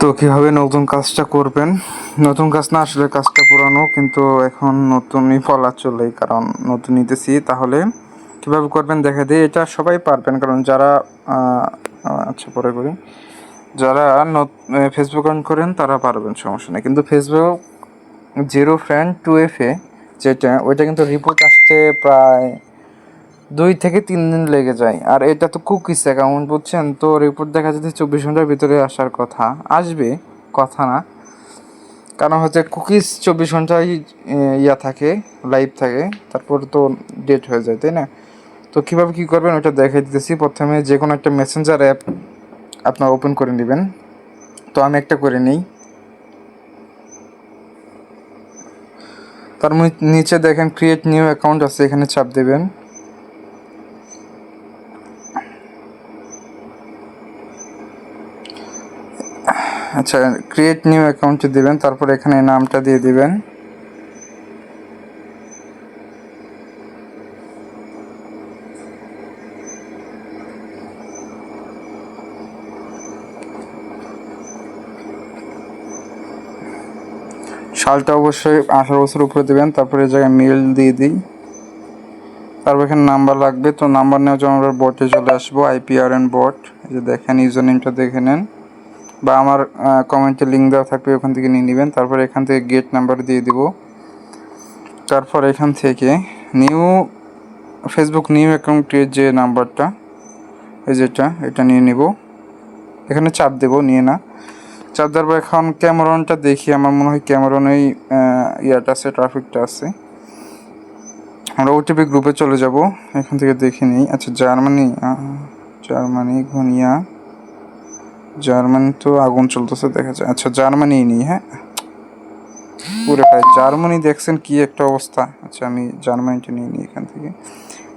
তো কিভাবে নতুন কাজটা করবেন? নতুন কাজ না, আসলে কাজটা পুরানো, কিন্তু এখন নতুনই বলা চলে, কারণ নতুন নিতেছি। তাহলে কিভাবে করবেন দেখা দিই। এটা সবাই পারবেন, কারণ যারা আচ্ছা পরে করি, যারা ফেসবুক অন করেন তারা পারবেন, সমস্যা নেই। কিন্তু ফেসবুক জিরো ফ্রেন্ড 2FA যেটা, ওইটা কিন্তু রিপোর্ট আসতে প্রায় 2 থেকে 3 দিন লেগে যায়। আর এটা তো কুকিস অ্যাকাউন্ট, বুঝছেন তো। রিপোর্ট দেখা যাচ্ছে 24 ঘন্টার ভিতরে আসার কথা, আসবে কথা না, কারণ হচ্ছে কুকিজ 24 ঘন্টায় ইয়া থাকে, লাইভ থাকে, তারপর তো ডেট হয়ে যায়, তাই না? তো কীভাবে কী করবেন ওটা দেখাই দিতেছি। প্রথমে যে কোনো একটা মেসেঞ্জার অ্যাপ আপনার ওপেন করে নেবেন। তো আমি একটা করে নিই। তার নিচে দেখেন ক্রিয়েট নিউ অ্যাকাউন্ট আছে, এখানে চাপ দেবেন। আচ্ছা, ক্রিয়েট নিউ অ্যাকাউন্টে দিবেন, তারপর এখানে নামটা দিয়ে দিবেন। সালটা অবশ্যই 18 বছর উপরে দেবেন। তারপরে এই জায়গায় মেল দিয়ে দিই। তারপর এখানে নাম্বার লাগবে, তো নাম্বার নেওয়ার জন্য আমরা বটে চলে আসবো, IPRN বট। এই যে দেখেন, ইউজার নেমটা দেখে নেন, বা আমার কমেন্টে লিঙ্ক দেওয়া থাকবে, ওখান থেকে নিয়ে নেবেন। তারপর এখান থেকে গেট নাম্বার দিয়ে দিব। তারপর এখান থেকে new Facebook new account create যে নাম্বারটা, এই যেটা, এটা নিয়ে নিব। এখানে চাপ দেব, নিয়ে না চাপ দেওয়ার পর এখন ক্যামেরনটা দেখি। আমার মনে হয় ক্যামেরনেই ইয়াটা আছে, ট্রাফিকটা আছে। আমরা ওটিপি গ্রুপে চলে যাব, এখান থেকে দেখে নিই। আচ্ছা, জার্মানি ঘনিয়া, জার্মানি তো আগুন চলতেছে দেখা যায়। আচ্ছা, জার্মানি নিই। হ্যাঁ, পুরো ভাই জার্মানি দেখছেন কি একটা অবস্থা। আচ্ছা, আমি জার্মানিটা নিয়ে নিই এখান থেকে।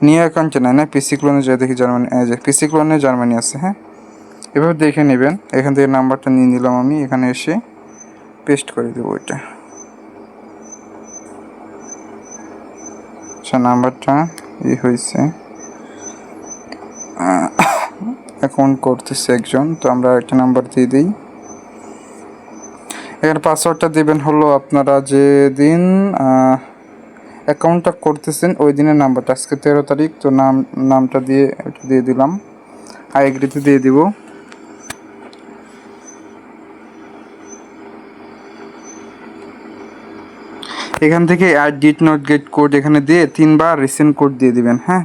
নিউ অ্যাকাউন্টে নেয় না, পিসি ক্লোনে যায় দেখি জার্মানি, যে পিসি ক্লোনে জার্মানি আছে। হ্যাঁ, এভাবে দেখে নেবেন। এখান থেকে নাম্বারটা নিয়ে নিলাম আমি, এখানে এসে পেস্ট করে দেবো ওইটা। আচ্ছা, নাম্বারটা হয়েছে, অ্যাকাউন্ট করতেছে একজন, তো আমরা একটা নাম্বার দিয়ে দিই। এখানে পাসওয়ার্ডটা দেবেন হলো আপনারা যেদিন অ্যাকাউন্টটা করতেছেন ওই দিনের নাম্বারটা। আজকে 13 তারিখ, তো নামটা দিয়ে এটা দিয়ে দিলাম, আই এগ্রিতে দিয়ে দিব। এখান থেকে I did not get code এখানে দিয়ে 3বার রিসেন্ট কোড দিয়ে দিবেন। হ্যাঁ,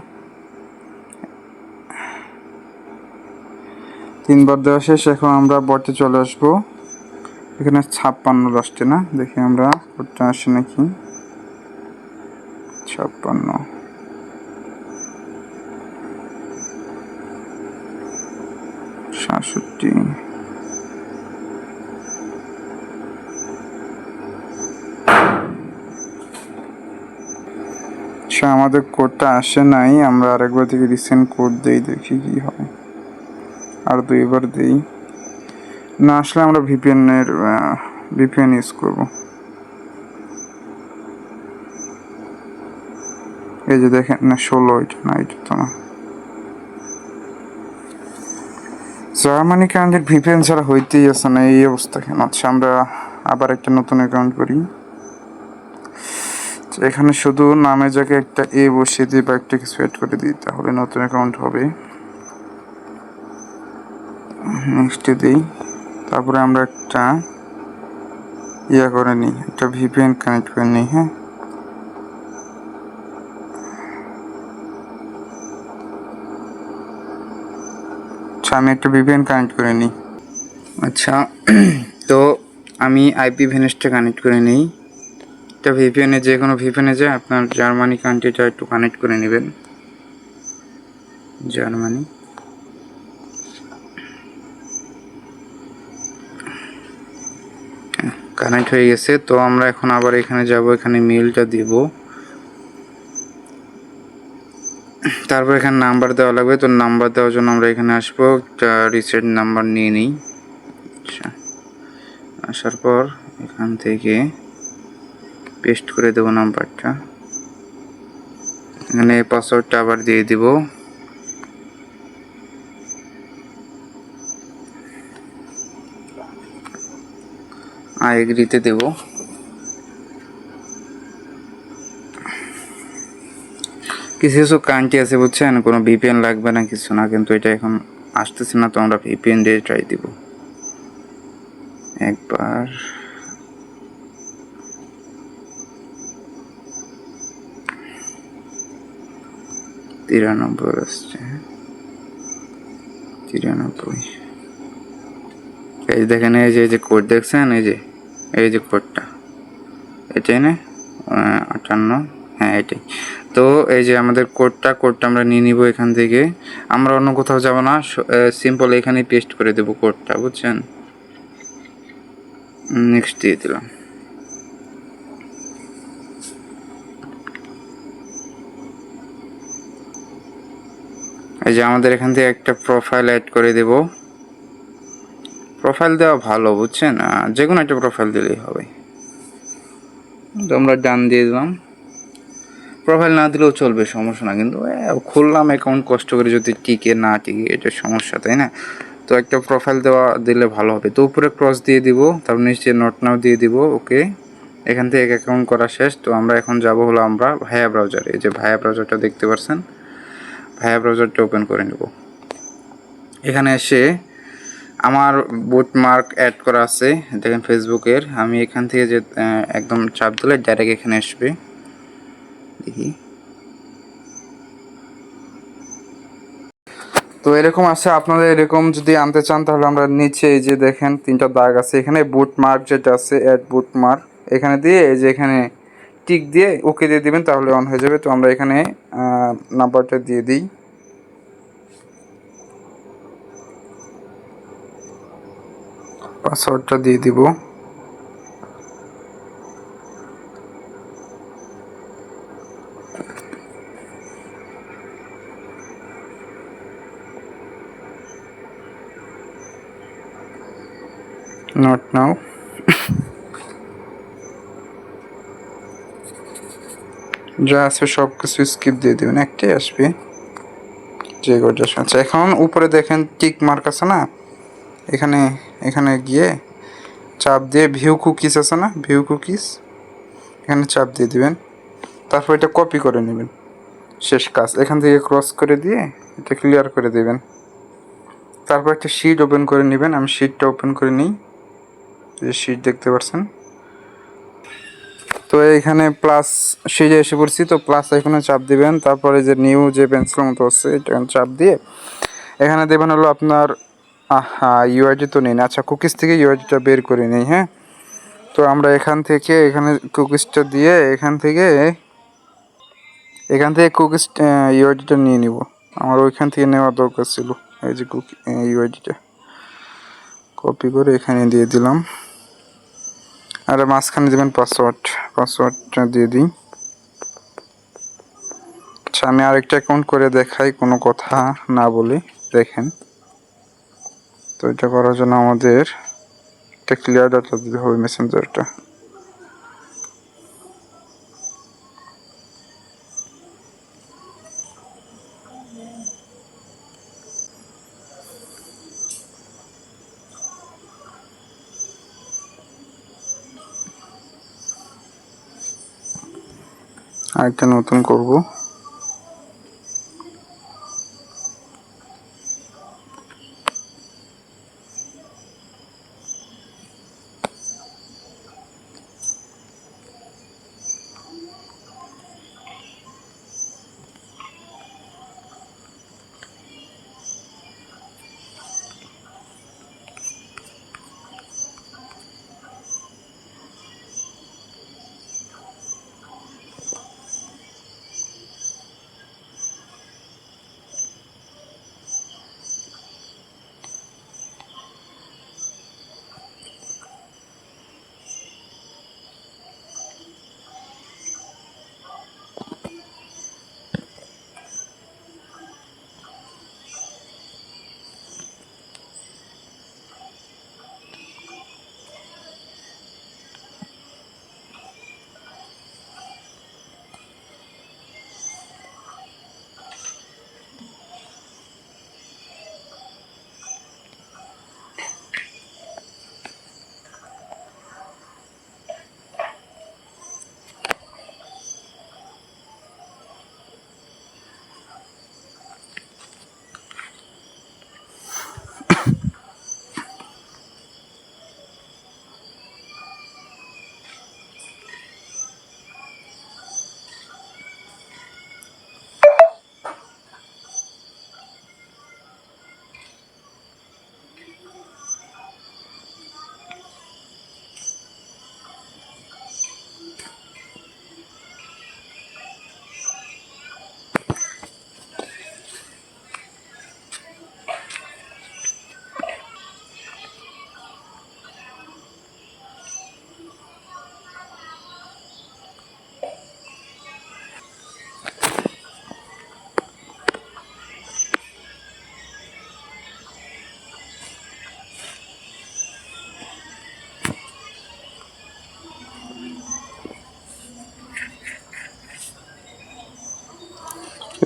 3বার দেওয়া শেষ। এখন আমরা বটে চলে আসবো। এখানে 56 লাস্টে না, দেখি আমরা কোডটা আসে নাকি। 56 67। আচ্ছা, আমাদের কোডটা আসে নাই, আমরা আরেকবার থেকে রিসেন্ট কোড দিই, দেখি কি হয়। আর 2বার দিই, না আসলে আমরা ভিপিএন ইউজ করব। এই যে দেখেন না, 16, এটা না, এটা তো না। জার্মানি কান্ট্রির ভিপিএন ছাড়া হইতেই আছে না, এই অবস্থা কেন? আচ্ছা, আমরা আবার একটা নতুন অ্যাকাউন্ট করি। এখানে শুধু নামে জায়গায় একটা বসিয়ে দিই বা একটা কিছু অ্যাড করে দিই, তাহলে নতুন অ্যাকাউন্ট হবে। নেক্সটে দিই। তারপরে আমরা একটা করে নিই, একটা ভিপিএন কানেক্ট করে নিই। হ্যাঁ, আচ্ছা, আমি একটা ভিপিএন কানেক্ট করে নিই। আচ্ছা, তো আমি আইপি ভেনেসটা কানেক্ট করে নিই। এটা ভিপিএনে, যে কোনো ভিপিএনে যায় আপনার জার্মানি কান্ট্রিটা একটু কানেক্ট করে নেবেন। জার্মানি, কানেক্ট হয়ে গেছে। তো আমরা এখন আবার এখানে যাব, এখানে মেলটা দিব। তারপর এখানে নাম্বার দেওয়া লাগবে, তো নাম্বার দেওয়ার জন্য আমরা এখানে আসবো, একটা রিসেট নাম্বার নিয়ে নিই। আচ্ছা, আসার পর এখান থেকে পেস্ট করে দেবো নাম্বারটা। এখানে পাসওয়ার্ডটা আবার দিয়ে দিব। এগ্রিতে দেব। কিছু কিছু কান্ট্রি আছে বুঝছেন, কোনো ভিপিএন লাগবে না কিছু না, কিন্তু এটা এখন আসতেছে না, তো আমরা ভিপিএন দিয়ে ট্রাই দিব একবার। তিরানব্বই আসছে, 93। এই দেখেন, এই যে কোড দেখছেন, এই যে কোডটা, এটাই না? 58, হ্যাঁ এটাই। তো এই যে আমাদের কোডটা আমরা নিয়ে নিব এখান থেকে, আমরা অন্য কোথাও যাব না, সিম্পল এখানে পেস্ট করে দেব কোডটা, বুঝছেন। নেক্সট দিয়ে দিলাম। এই যে আমাদের এখান থেকে একটা প্রোফাইল অ্যাড করে দেব। প্রোফাইল দেওয়া ভালো, বুঝছেন, যে কোনো একটা প্রোফাইল দিলেই হবে। তো আমরা ডান দিয়ে দিলাম। প্রোফাইল না দিলেও চলবে, সমস্যা না, কিন্তু খুললাম অ্যাকাউন্ট কষ্ট করে, যদি টিকে না টিকে এটা সমস্যা, তাই না? তো একটা প্রোফাইল দিলে ভালো হবে। তো উপরে ক্রস দিয়ে দিব, তারপর নিচে নট নাও দিয়ে দিব। ওকে, এখান থেকে অ্যাকাউন্ট করা শেষ। তো আমরা এখন যাব হলো আমরা ভায়া ব্রাউজারে। এই যে ভায়া ব্রাউজারটা দেখতে পাচ্ছেন, ভায়া ব্রাউজারটা ওপেন করে নেব। এখানে এসে আমার বুটমার্ক অ্যাড করা আছে, দেখেন ফেসবুকের। আমি এখান থেকে যে একদম চাপ দিলে ডাইরেক্ট এখানে আসবে। দেখি, তো এরকম আছে। আপনাদের এরকম যদি আনতে চান, তাহলে আমরা নিচে এই যে দেখেন 3টা দাগ আছে, এখানে বুটমার্ক যেটা আছে, অ্যাড বুটমার্ক, এখানে দিয়ে এই যে এখানে টিক দিয়ে ওকে দিয়ে দিবেন, তাহলে অন হয়ে যাবে। তো আমরা এখানে নাম্বারটা দিয়ে দিই, পাসওয়ার্ডটা দিয়ে দিব। Not now. যা আছে সব কিছু স্কিপ দিয়ে দেবেন, একটাই আসবে যে গোটা। আচ্ছা, এখন উপরে দেখেন টিক মার্ক আছে না, এখানে এখানে গিয়ে চাপ দিয়ে ভিউ কুকিজ আছে না, ভিউ কুকিজ, এখানে চাপ দিয়ে দিবেন। তারপর এটা কপি করে নেবেন, শেষ কাজ। এখান থেকে ক্রস করে দিয়ে এটা ক্লিয়ার করে দেবেন। তারপর একটা শিট ওপেন করে নেবেন। আমি শিটটা ওপেন করে নিই, যে শিট দেখতে পাচ্ছেন। তো এখানে প্লাস শিটে এসে পড়ছি, তো প্লাস এখানে চাপ দিবেন। তারপরে যে নিউ যে পেন্সিল মতো আছে, এটা চাপ দিয়ে এখানে দেবেন হলো আপনার ইউআইডি তো নেই না। আচ্ছা, কুকিজ থেকে ইউআইডিটা বের করে নিই। হ্যাঁ, তো আমরা এখান থেকে এখানে কুকিজটা দিয়ে এখান থেকে কুকিজ ইউআইডিটা নিয়ে নিব। আমার ওইখান থেকে নেওয়ার দরকার ছিল। এই যে ইউআইডিটা কপি করে এখানে দিয়ে দিলাম, আর মাঝখানে দেবেন পাসওয়ার্ডটা দিয়ে দিই। আচ্ছা, আমি আরেকটা অ্যাকাউন্ট করে দেখাই, কোনো কথা না বলে। দেখেন, তো এটা করার জন্য আমাদের একটা ক্লিয়ার ডাটা দিতে হবে, মেসেঞ্জারটা। আরেকটা নতুন করব।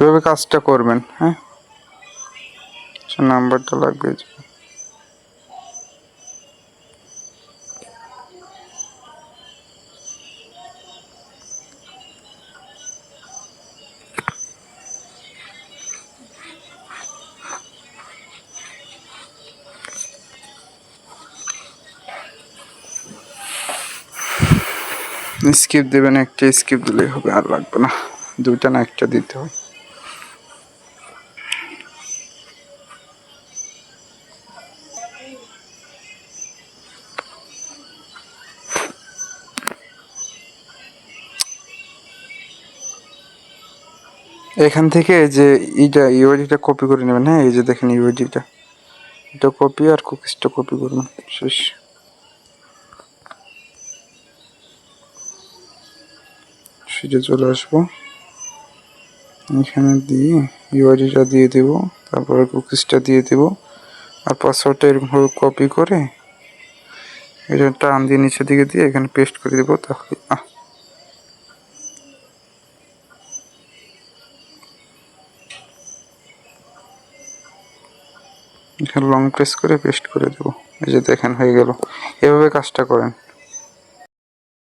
এভাবে কাজটা করবেন। হ্যাঁ, নাম্বারটা লাগবে। স্কিপ দেবেন, একটা স্কিপ দিলেই হবে, আর লাগবে না, দুইটা না একটা দিতে হয়। এখান থেকে যে ইউআইডিটা কপি করে নেবেন। হ্যাঁ, এই যে দেখেন ইউআইডিটা, এটা কপি আর কুকিজটা কপি করবেন, শেষ। সেটা চলে আসবো, এখানে দিয়ে ইউআইডিটা দিয়ে দেব, তারপরে কুকিজটা দিয়ে দেব, আর পাসওয়ার্ডটা এরকমভাবে কপি করে এটা টান দিয়ে নিচের দিকে দিয়ে এখানে পেস্ট করে দেবো। তাহলে এখানে লং প্রেস করে পেস্ট করে দেবো। এই যে দেখেন হয়ে গেল। এভাবে কাজটা করেন।